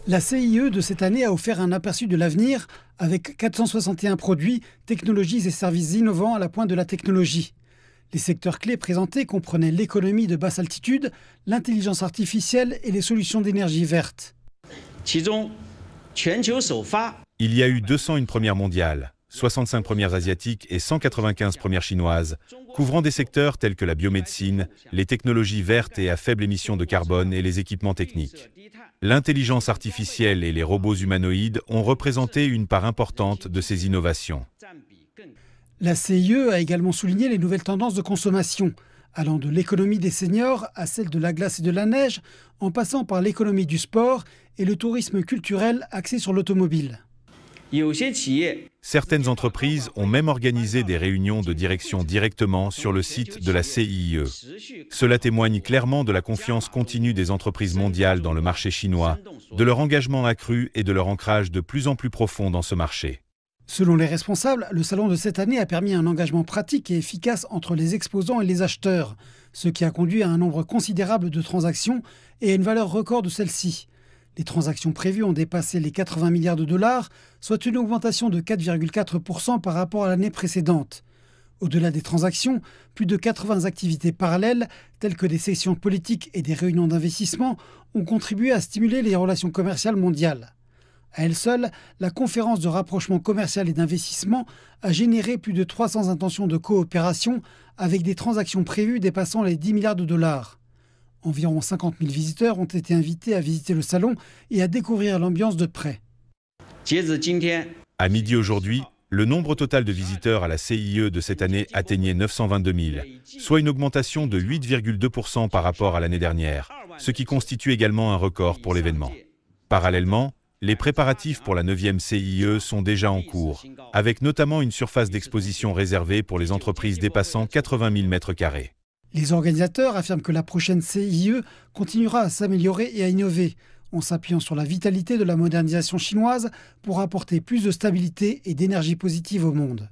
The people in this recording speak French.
La CIE de cette année a offert un aperçu de l'avenir avec 461 produits, technologies et services innovants à la pointe de la technologie. Les secteurs clés présentés comprenaient l'économie de basse altitude, l'intelligence artificielle et les solutions d'énergie verte. Il y a eu 201 premières mondiales, 65 premières asiatiques et 195 premières chinoises, couvrant des secteurs tels que la biomédecine, les technologies vertes et à faible émission de carbone et les équipements techniques. L'intelligence artificielle et les robots humanoïdes ont représenté une part importante de ces innovations. La CIE a également souligné les nouvelles tendances de consommation, allant de l'économie des seniors à celle de la glace et de la neige, en passant par l'économie du sport et le tourisme culturel axé sur l'automobile. Certaines entreprises ont même organisé des réunions de direction directement sur le site de la CIE. Cela témoigne clairement de la confiance continue des entreprises mondiales dans le marché chinois, de leur engagement accru et de leur ancrage de plus en plus profond dans ce marché. Selon les responsables, le salon de cette année a permis un engagement pratique et efficace entre les exposants et les acheteurs, ce qui a conduit à un nombre considérable de transactions et à une valeur record de celles-ci. Les transactions prévues ont dépassé les 80 milliards de dollars, soit une augmentation de 4,4% par rapport à l'année précédente. Au-delà des transactions, plus de 80 activités parallèles, telles que des sessions politiques et des réunions d'investissement, ont contribué à stimuler les relations commerciales mondiales. À elle seule, la conférence de rapprochement commercial et d'investissement a généré plus de 300 intentions de coopération avec des transactions prévues dépassant les 10 milliards de dollars. Environ 50 000 visiteurs ont été invités à visiter le salon et à découvrir l'ambiance de près. À midi aujourd'hui, le nombre total de visiteurs à la CIE de cette année atteignait 922 000, soit une augmentation de 8,2% par rapport à l'année dernière, ce qui constitue également un record pour l'événement. Parallèlement, les préparatifs pour la 9e CIE sont déjà en cours, avec notamment une surface d'exposition réservée pour les entreprises dépassant 80 000 m². Les organisateurs affirment que la prochaine CIE continuera à s'améliorer et à innover, en s'appuyant sur la vitalité de la modernisation chinoise pour apporter plus de stabilité et d'énergie positive au monde.